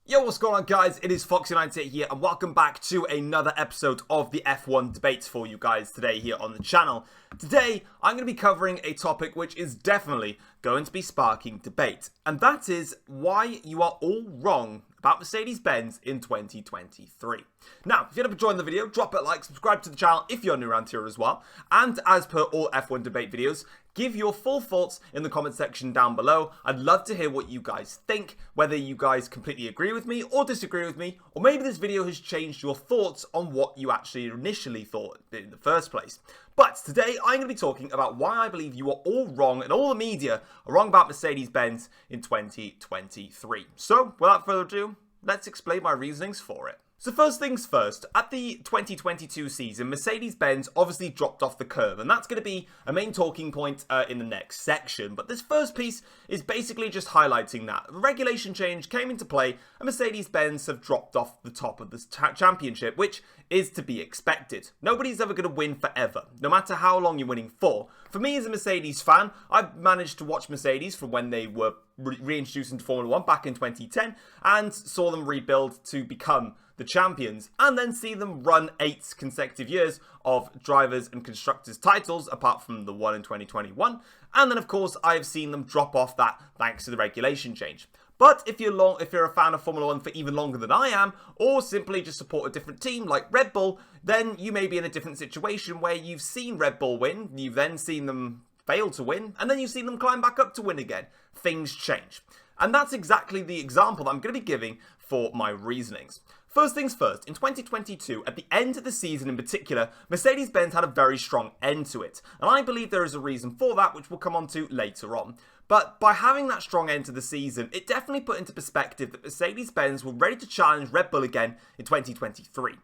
Yo, what's going on, guys? It is Foxy98 here, and welcome back to another episode of the F1 debates for you guys today here on the channel. Today, I'm going to be covering a topic which is definitely going to be sparking debate, and that is why you are all wrong about Mercedes-Benz in 2023. Now, if you'd like to join the video, drop a like, subscribe to the channel if you're new around here as well, and as per all F1 debate videos, give your full thoughts in the comment section down below. I'd love to hear what you guys think, whether you guys completely agree with me or disagree with me, or maybe this video has changed your thoughts on what you actually initially thought in the first place. But today, I'm going to be talking about why I believe you are all wrong and all the media are wrong about Mercedes-Benz in 2023. So, without further ado, let's explain my reasonings for it. So first things first, at the 2022 season, Mercedes-Benz obviously dropped off the curve, and that's going to be a main talking point in the next section. But this first piece is basically just highlighting that. The regulation change came into play, and Mercedes-Benz have dropped off the top of the championship, which is to be expected. Nobody's ever going to win forever, no matter how long you're winning for. For me as a Mercedes fan, I've managed to watch Mercedes from when they were reintroduced into Formula 1 back in 2010, and saw them rebuild to become the champions, and then see them run 8 consecutive years of drivers and constructors titles, apart from the one in 2021, and then of course I've seen them drop off that thanks to the regulation change. But if you're a fan of Formula 1 for even longer than I am, or simply just support a different team like Red Bull, then you may be in a different situation where you've seen Red Bull win, you've then seen them fail to win, and then you've seen them climb back up to win again. Things change. And that's exactly the example that I'm going to be giving for my reasonings. First things first, in 2022, at the end of the season in particular, Mercedes-Benz had a very strong end to it. And I believe there is a reason for that, which we'll come on to later on. But by having that strong end to the season, it definitely put into perspective that Mercedes-Benz were ready to challenge Red Bull again in 2023.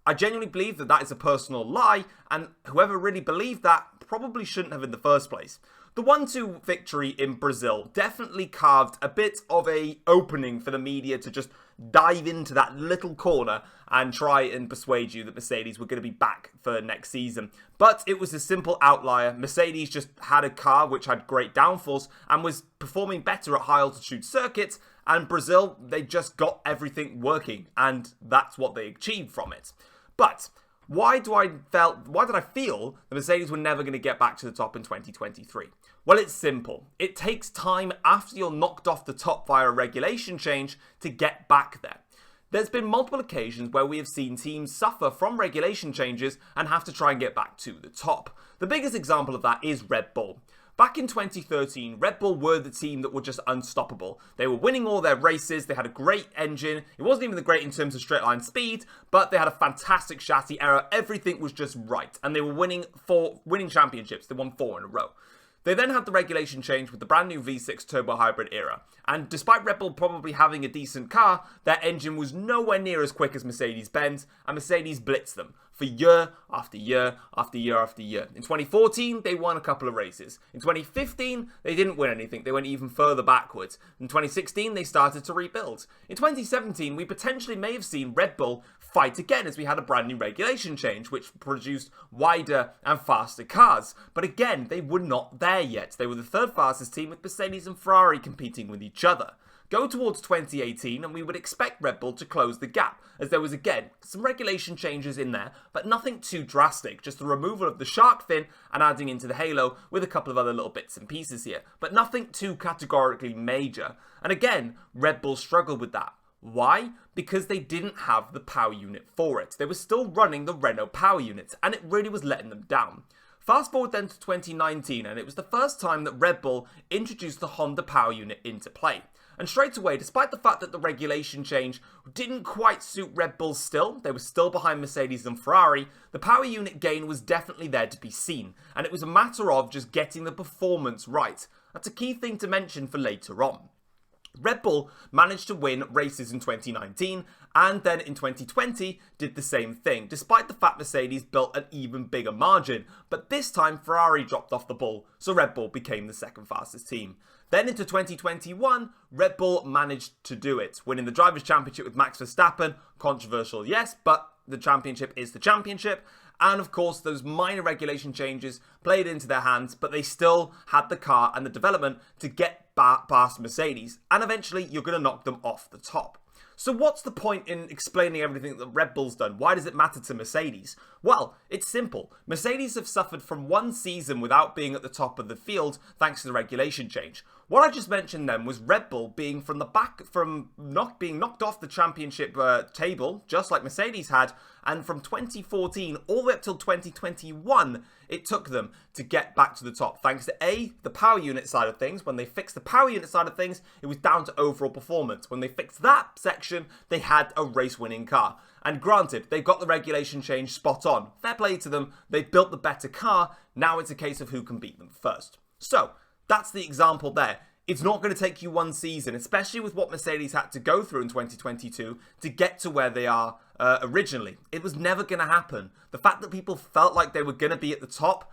I genuinely believe that that is a personal lie, and whoever really believed that probably shouldn't have in the first place. The 1-2 victory in Brazil definitely carved a bit of a opening for the media to just dive into that little corner and try and persuade you that Mercedes were going to be back for next season. But it was a simple outlier. Mercedes just had a car which had great downforce and was performing better at high altitude circuits, and Brazil, they just got everything working, and that's what they achieved from it. But why did I feel that Mercedes were never going to get back to the top in 2023? Well, it's simple. It takes time after you're knocked off the top via a regulation change to get back there. There's been multiple occasions where we have seen teams suffer from regulation changes and have to try and get back to the top. The biggest example of that is Red Bull. Back in 2013, Red Bull were the team that were just unstoppable. They were winning all their races, they had a great engine, it wasn't even the great in terms of straight line speed, but they had a fantastic chassis error, everything was just right, and they were winning championships, they won 4 in a row. They then had the regulation change with the brand new V6 turbo hybrid era, and despite Red Bull probably having a decent car, their engine was nowhere near as quick as Mercedes-Benz, and Mercedes blitzed them for year after year after year after year. In 2014, they won a couple of races. In 2015, they didn't win anything, they went even further backwards. In 2016, they started to rebuild. In 2017, we potentially may have seen Red Bull fight again as we had a brand new regulation change which produced wider and faster cars. But again, they were not there yet. They were the third fastest team with Mercedes and Ferrari competing with each other. Go towards 2018 and we would expect Red Bull to close the gap, as there was again some regulation changes in there, but nothing too drastic, just the removal of the shark fin and adding into the halo with a couple of other little bits and pieces here, but nothing too categorically major. And again, Red Bull struggled with that. Why? Because they didn't have the power unit for it. They were still running the Renault power units, and it really was letting them down. Fast forward then to 2019, and it was the first time that Red Bull introduced the Honda power unit into play. And straight away, despite the fact that the regulation change didn't quite suit Red Bull still, they were still behind Mercedes and Ferrari, the power unit gain was definitely there to be seen, and it was a matter of just getting the performance right. That's a key thing to mention for later on. Red Bull managed to win races in 2019 and then in 2020 did the same thing, despite the fact Mercedes built an even bigger margin, but this time Ferrari dropped off the ball, so Red Bull became the second fastest team. Then into 2021, Red Bull managed to do it, winning the Drivers' Championship with Max Verstappen. Controversial, yes, but the championship is the championship. And of course, those minor regulation changes played into their hands, but they still had the car and the development to get past Mercedes. And eventually, you're going to knock them off the top. So what's the point in explaining everything that Red Bull's done? Why does it matter to Mercedes? Well, it's simple. Mercedes have suffered from one season without being at the top of the field thanks to the regulation change. What I just mentioned then was Red Bull being from the back, being knocked off the championship table, just like Mercedes had, and from 2014 all the way up till 2021, it took them to get back to the top. Thanks to the power unit side of things. When they fixed the power unit side of things, it was down to overall performance. When they fixed that section, they had a race-winning car. And granted, they've got the regulation change spot on. Fair play to them. They built the better car. Now it's a case of who can beat them first. So that's the example there. It's not going to take you one season, especially with what Mercedes had to go through in 2022 to get to where they are originally. It was never going to happen. The fact that people felt like they were going to be at the top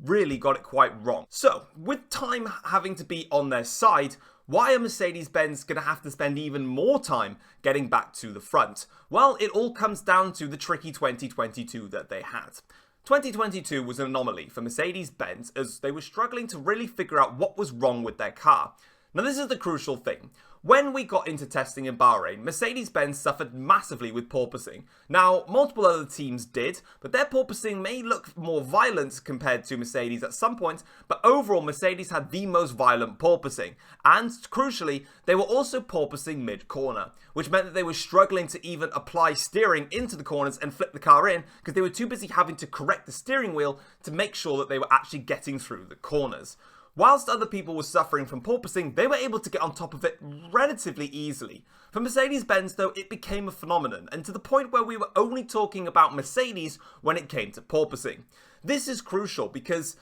really got it quite wrong. So, with time having to be on their side, why are Mercedes-Benz going to have to spend even more time getting back to the front? Well, it all comes down to the tricky 2022 that they had. 2022 was an anomaly for Mercedes-Benz as they were struggling to really figure out what was wrong with their car. Now this is the crucial thing. When we got into testing in Bahrain, Mercedes-Benz suffered massively with porpoising. Now, multiple other teams did, but their porpoising may look more violent compared to Mercedes at some points, but overall Mercedes had the most violent porpoising. And, crucially, they were also porpoising mid-corner, which meant that they were struggling to even apply steering into the corners and flip the car in, because they were too busy having to correct the steering wheel to make sure that they were actually getting through the corners. Whilst other people were suffering from porpoising, they were able to get on top of it relatively easily. For Mercedes-Benz though, it became a phenomenon, and to the point where we were only talking about Mercedes when it came to porpoising. This is crucial because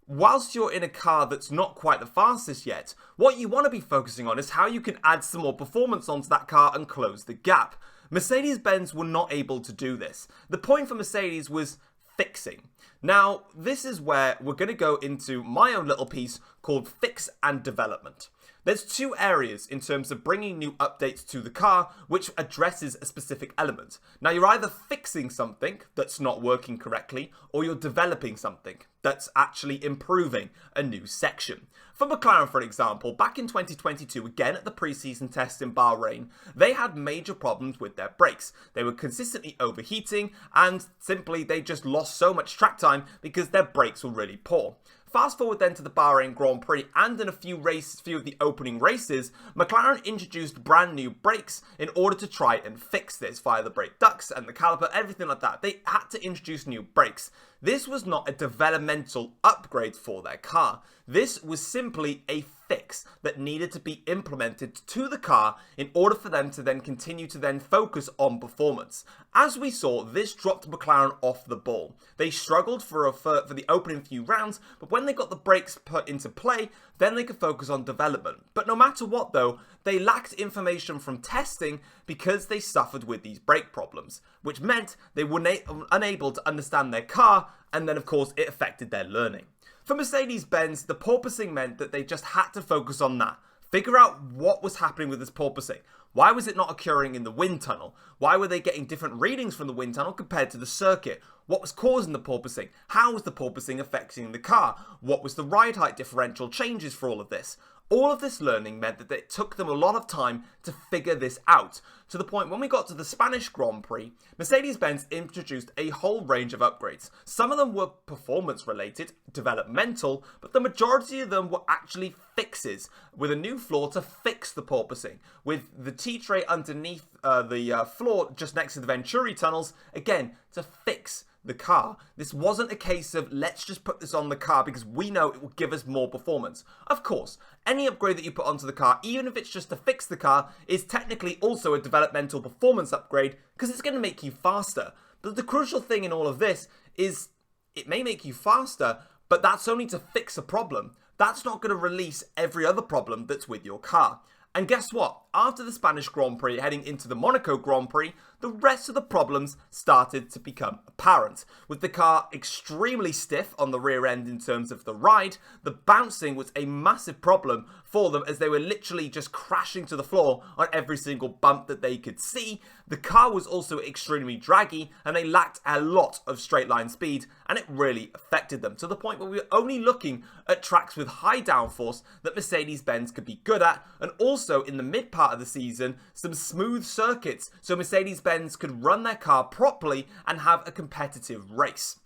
whilst you're in a car that's not quite the fastest yet, what you want to be focusing on is how you can add some more performance onto that car and close the gap. Mercedes-Benz were not able to do this. The point for Mercedes was fixing. Now, this is where we're going to go into my own little piece called Fix and Development. There's two areas in terms of bringing new updates to the car which addresses a specific element. Now, you're either fixing something that's not working correctly or you're developing something that's actually improving a new section. For McLaren, for example, back in 2022, again at the preseason test in Bahrain, they had major problems with their brakes. They were consistently overheating and simply they just lost so much track time because their brakes were really poor. Fast forward then to the Bahrain Grand Prix, and in a few of the opening races, McLaren introduced brand new brakes in order to try and fix this via the brake ducts and the caliper, everything like that. They had to introduce new brakes. This was not a developmental upgrade for their car. This was simply a fix that needed to be implemented to the car in order for them to then continue to then focus on performance. As we saw, this dropped McLaren off the ball. They struggled for the opening few rounds, but when they got the brakes put into play, then they could focus on development. But no matter what though, they lacked information from testing because they suffered with these brake problems, which meant they were unable to understand their car, and then of course it affected their learning. For Mercedes-Benz, the porpoising meant that they just had to focus on that. Figure out what was happening with this porpoising. Why was it not occurring in the wind tunnel? Why were they getting different readings from the wind tunnel compared to the circuit? What was causing the porpoising? How was the porpoising affecting the car? What was the ride height differential changes for all of this? All of this learning meant that it took them a lot of time to figure this out, to the point when we got to the Spanish Grand Prix, Mercedes-Benz introduced a whole range of upgrades. Some of them were performance related, developmental, but the majority of them were actually fixes, with a new floor to fix the porpoising, with the T-tray underneath the floor just next to the Venturi tunnels, again, to fix the car. This wasn't a case of let's just put this on the car because we know it will give us more performance. Of course, any upgrade that you put onto the car, even if it's just to fix the car, is technically also a developmental performance upgrade because it's going to make you faster. But the crucial thing in all of this is it may make you faster, but that's only to fix a problem. That's not going to release every other problem that's with your car. And guess what? After the Spanish Grand Prix heading into the Monaco Grand Prix, the rest of the problems started to become apparent. With the car extremely stiff on the rear end in terms of the ride, the bouncing was a massive problem for them as they were literally just crashing to the floor on every single bump that they could see. The car was also extremely draggy and they lacked a lot of straight line speed, and it really affected them to the point where we were only looking at tracks with high downforce that Mercedes-Benz could be good at, and also in the mid part of the season some smooth circuits so Mercedes-Benz could run their car properly and have a competitive race.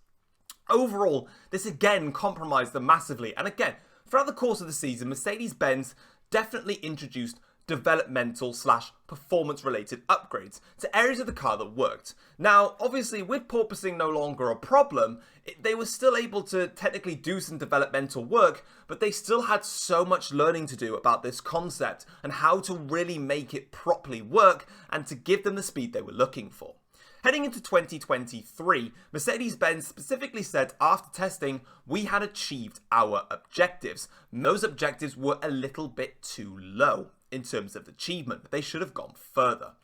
Overall, this again compromised them massively, and again, throughout the course of the season, Mercedes-Benz definitely introduced developmental / performance related upgrades to areas of the car that worked. Now, obviously, with porpoising no longer a problem, they were still able to technically do some developmental work, but they still had so much learning to do about this concept and how to really make it properly work and to give them the speed they were looking for. Heading into 2023, Mercedes-Benz specifically said after testing, we had achieved our objectives. Those objectives were a little bit too low in terms of achievement. They should have gone further.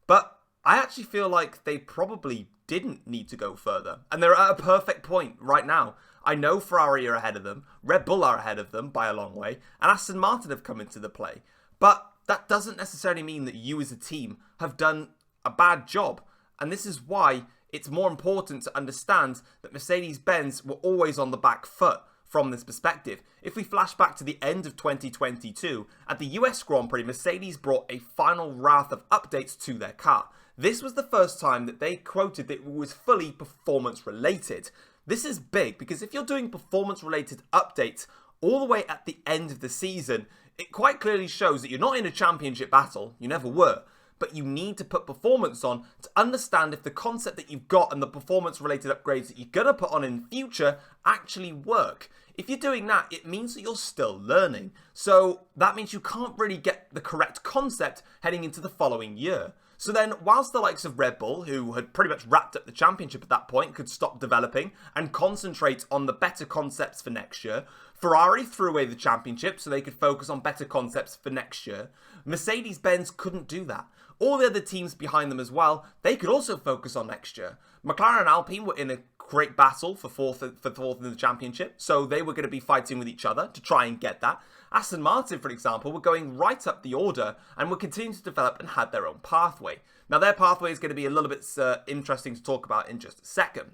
But I actually feel like they probably didn't need to go further. And they're at a perfect point right now. I know Ferrari are ahead of them, Red Bull are ahead of them by a long way, and Aston Martin have come into the play. But that doesn't necessarily mean that you as a team have done a bad job. And this is why it's more important to understand that Mercedes-Benz were always on the back foot from this perspective. If we flash back to the end of 2022, at the US Grand Prix, Mercedes brought a final raft of updates to their car. This was the first time that they quoted that it was fully performance related. This is big because if you're doing performance related updates all the way at the end of the season, it quite clearly shows that you're not in a championship battle, you never were, but you need to put performance on to understand if the concept that you've got and the performance related upgrades that you're going to put on in the future actually work. If you're doing that, it means that you're still learning. So that means you can't really get the correct concept heading into the following year. So then, whilst the likes of Red Bull, who had pretty much wrapped up the championship at that point, could stop developing and concentrate on the better concepts for next year, Ferrari threw away the championship so they could focus on better concepts for next year. Mercedes-Benz couldn't do that. All the other teams behind them as well, they could also focus on next year. McLaren and Alpine were in a great battle for fourth in the championship, so they were going to be fighting with each other to try and get that. Aston Martin, for example, were going right up the order and were continuing to develop and had their own pathway. Now, their pathway is going to be a little bit interesting to talk about in just a second.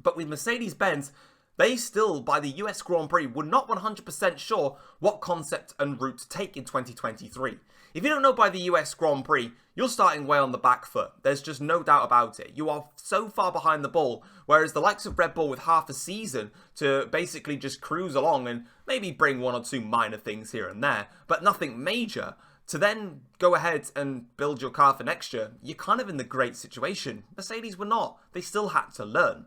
But with Mercedes-Benz, they still, by the US Grand Prix, were not 100% sure what concept and route to take in 2023. If you don't know by the US Grand Prix, you're starting way on the back foot. There's just no doubt about it. You are so far behind the ball, whereas the likes of Red Bull with half a season to basically just cruise along and maybe bring one or two minor things here and there, but nothing major, to then go ahead and build your car for next year, you're kind of in the great situation. Mercedes were not. They still had to learn.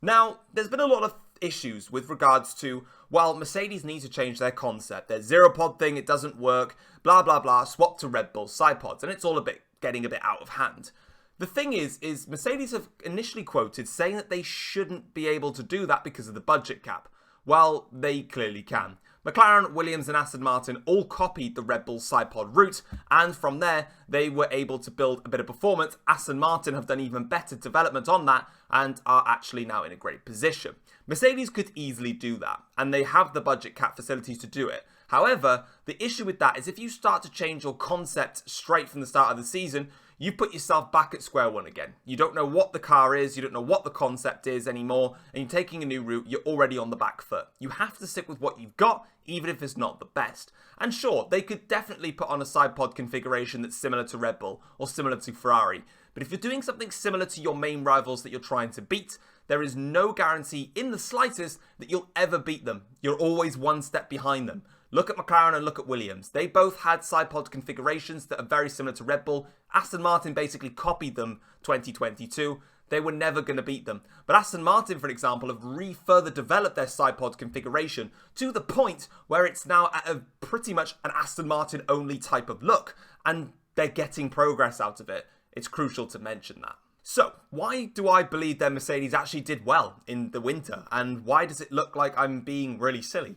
Now, there's been a lot of issues with regards to, well, Mercedes needs to change their concept. Their zero pod thing, it doesn't work, blah, blah, blah, swap to Red Bull side pods, and it's all getting a bit out of hand. The thing is Mercedes have initially quoted saying that they shouldn't be able to do that because of the budget cap. Well, they clearly can. McLaren, Williams and Aston Martin all copied the Red Bull side pod route, and from there they were able to build a bit of performance. Aston Martin have done even better development on that and are actually now in a great position. Mercedes could easily do that, and they have the budget cap facilities to do it. However, the issue with that is if you start to change your concept straight from the start of the season, you put yourself back at square one again. You don't know what the car is, you don't know what the concept is anymore, and you're taking a new route, you're already on the back foot. You have to stick with what you've got, even if it's not the best. And sure, they could definitely put on a side pod configuration that's similar to Red Bull or similar to Ferrari. But if you're doing something similar to your main rivals that you're trying to beat, there is no guarantee in the slightest that you'll ever beat them. You're always one step behind them. Look at McLaren and look at Williams. They both had side pod configurations that are very similar to Red Bull. Aston Martin basically copied them 2022. They were never going to beat them. But Aston Martin, for example, have further developed their side pod configuration to the point where it's now at a pretty much an Aston Martin only type of look. And they're getting progress out of it. It's crucial to mention that. So, why do I believe that Mercedes actually did well in the winter? And why does it look like I'm being really silly?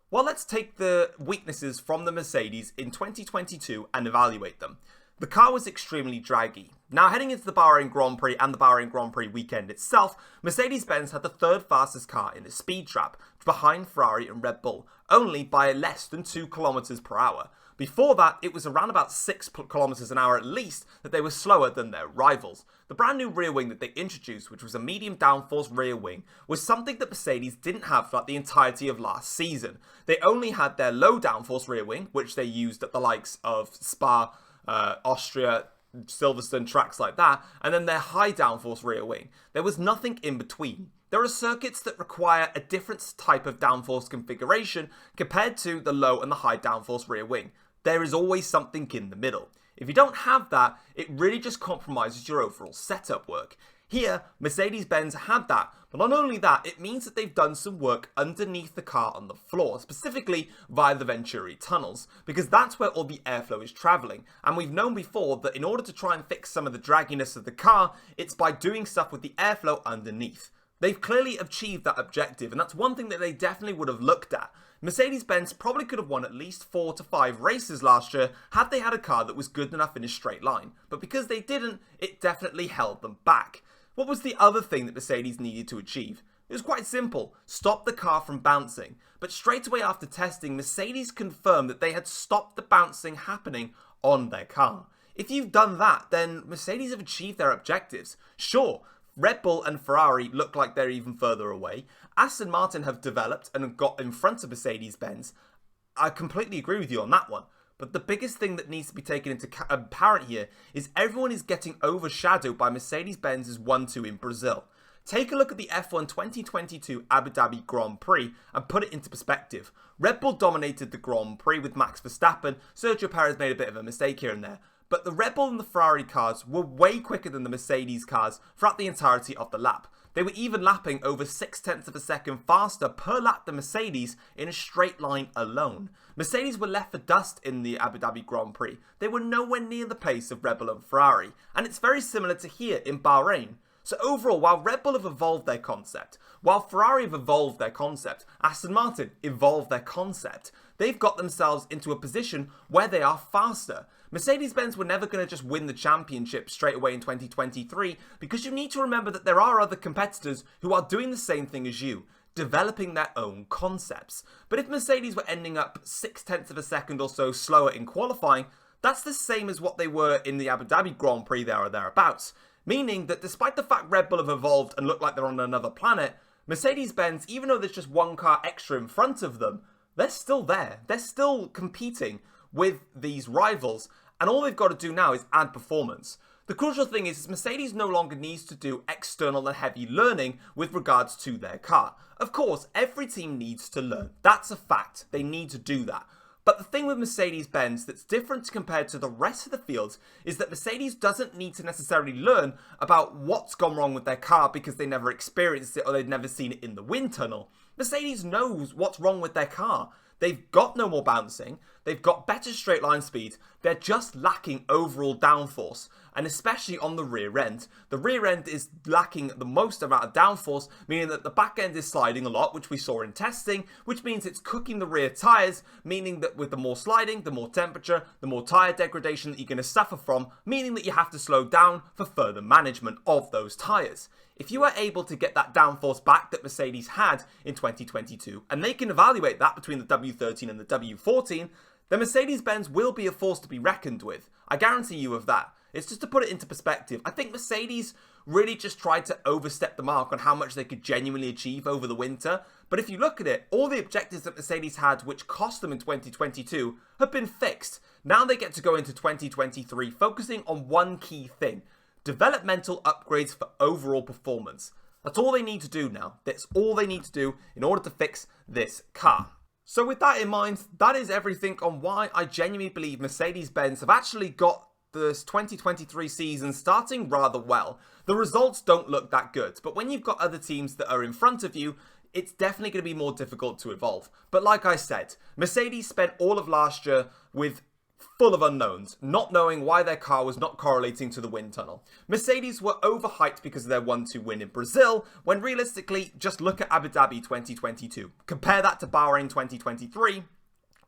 Well, let's take the weaknesses from the Mercedes in 2022 and evaluate them. The car was extremely draggy. Now, heading into the Bahrain Grand Prix and the Bahrain Grand Prix weekend itself, Mercedes-Benz had the third fastest car in the speed trap, behind Ferrari and Red Bull, only by less than 2 kilometers per hour. Before that, it was around about 6 kilometers an hour at least that they were slower than their rivals. The brand new rear wing that they introduced, which was a medium downforce rear wing, was something that Mercedes didn't have throughout the entirety of last season. They only had their low downforce rear wing, which they used at the likes of Spa, Austria, Silverstone, tracks like that, and then their high downforce rear wing. There was nothing in between. There are circuits that require a different type of downforce configuration compared to the low and the high downforce rear wing. There is always something in the middle. If you don't have that, it really just compromises your overall setup work. Here, Mercedes-Benz had that, but not only that, it means that they've done some work underneath the car on the floor, specifically via the Venturi tunnels, because that's where all the airflow is travelling, and we've known before that in order to try and fix some of the dragginess of the car, it's by doing stuff with the airflow underneath. They've clearly achieved that objective, and that's one thing that they definitely would have looked at. Mercedes-Benz probably could have won at least 4 to 5 races last year had they had a car that was good enough in a straight line, but because they didn't, it definitely held them back. What was the other thing that Mercedes needed to achieve? It was quite simple, stop the car from bouncing. But straight away after testing, Mercedes confirmed that they had stopped the bouncing happening on their car. If you've done that, then Mercedes have achieved their objectives. Sure, Red Bull and Ferrari look like they're even further away. Aston Martin have developed and got in front of Mercedes-Benz. I completely agree with you on that one. But the biggest thing that needs to be taken into apparent here is everyone is getting overshadowed by Mercedes-Benz's 1-2 in Brazil. Take a look at the F1 2022 Abu Dhabi Grand Prix and put it into perspective. Red Bull dominated the Grand Prix with Max Verstappen. Sergio Perez made a bit of a mistake here and there. But the Red Bull and the Ferrari cars were way quicker than the Mercedes cars throughout the entirety of the lap. They were even lapping over 0.6 of a second faster per lap than Mercedes in a straight line alone. Mercedes were left for dust in the Abu Dhabi Grand Prix. They were nowhere near the pace of Red Bull and Ferrari, and it's very similar to here in Bahrain. So overall, while Red Bull have evolved their concept, while Ferrari have evolved their concept, Aston Martin evolved their concept, they've got themselves into a position where they are faster. Mercedes-Benz were never going to just win the championship straight away in 2023 because you need to remember that there are other competitors who are doing the same thing as you, developing their own concepts. But if Mercedes were ending up 0.6 of a second or so slower in qualifying, that's the same as what they were in the Abu Dhabi Grand Prix there or thereabouts. Meaning that despite the fact Red Bull have evolved and look like they're on another planet, Mercedes-Benz, even though there's just one car extra in front of them, they're still there. They're still competing with these rivals, and all they've got to do now is add performance. The crucial thing is Mercedes no longer needs to do external and heavy learning with regards to their car. Of course, every team needs to learn. That's a fact. They need to do that. But the thing with Mercedes-Benz that's different compared to the rest of the field is that Mercedes doesn't need to necessarily learn about what's gone wrong with their car because they never experienced it or they've never seen it in the wind tunnel. Mercedes knows what's wrong with their car. They've got no more bouncing, they've got better straight line speed, they're just lacking overall downforce, and especially on the rear end. The rear end is lacking the most amount of downforce, meaning that the back end is sliding a lot, which we saw in testing, which means it's cooking the rear tyres, meaning that with the more sliding, the more temperature, the more tyre degradation that you're going to suffer from, meaning that you have to slow down for further management of those tyres. If you are able to get that downforce back that Mercedes had in 2022, and they can evaluate that between the W13 and the W14, then Mercedes-Benz will be a force to be reckoned with. I guarantee you of that. It's just to put it into perspective. I think Mercedes really just tried to overstep the mark on how much they could genuinely achieve over the winter. But if you look at it, all the objectives that Mercedes had, which cost them in 2022, have been fixed. Now they get to go into 2023 focusing on one key thing: developmental upgrades for overall performance. That's all they need to do now. That's all they need to do in order to fix this car. So with that in mind, that is everything on why I genuinely believe Mercedes-Benz have actually got this 2023 season starting rather well. The results don't look that good, but when you've got other teams that are in front of you, it's definitely going to be more difficult to evolve. But like I said, Mercedes spent all of last year with full of unknowns, not knowing why their car was not correlating to the wind tunnel. Mercedes were overhyped because of their 1-2 win in Brazil, when realistically, just look at Abu Dhabi 2022. Compare that to Bahrain 2023,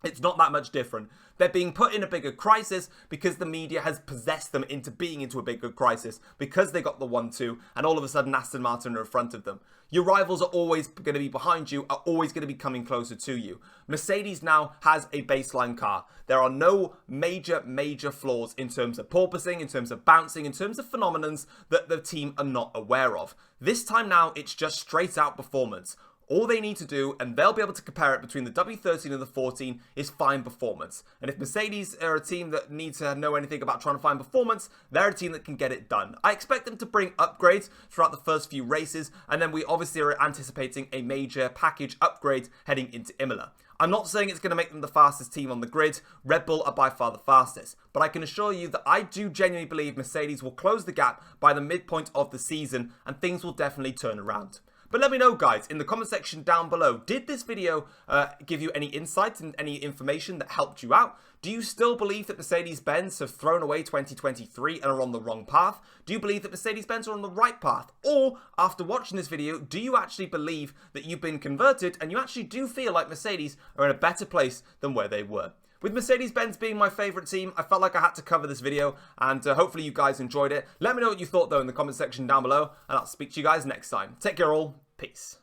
It's not that much different. They're being put in a bigger crisis because the media has possessed them into being into a bigger crisis because they got the 1-2 and all of a sudden Aston Martin are in front of them. Your rivals are always going to be behind you, are always going to be coming closer to you. Mercedes now has a baseline car. There are no major flaws in terms of porpoising, in terms of bouncing, in terms of phenomenons that the team are not aware of. This time now, it's just straight out performance. All they need to do, and they'll be able to compare it between the W13 and the 14, is find performance. And if Mercedes are a team that needs to know anything about trying to find performance, they're a team that can get it done. I expect them to bring upgrades throughout the first few races, and then we obviously are anticipating a major package upgrade heading into Imola. I'm not saying it's going to make them the fastest team on the grid. Red Bull are by far the fastest. But I can assure you that I do genuinely believe Mercedes will close the gap by the midpoint of the season, and things will definitely turn around. But let me know, guys, in the comment section down below, did this video give you any insights and any information that helped you out? Do you still believe that Mercedes-Benz have thrown away 2023 and are on the wrong path? Do you believe that Mercedes-Benz are on the right path? Or, after watching this video, do you actually believe that you've been converted and you actually do feel like Mercedes are in a better place than where they were? With Mercedes-Benz being my favourite team, I felt like I had to cover this video, and hopefully you guys enjoyed it. Let me know what you thought, though, in the comment section down below, and I'll speak to you guys next time. Take care all. Peace.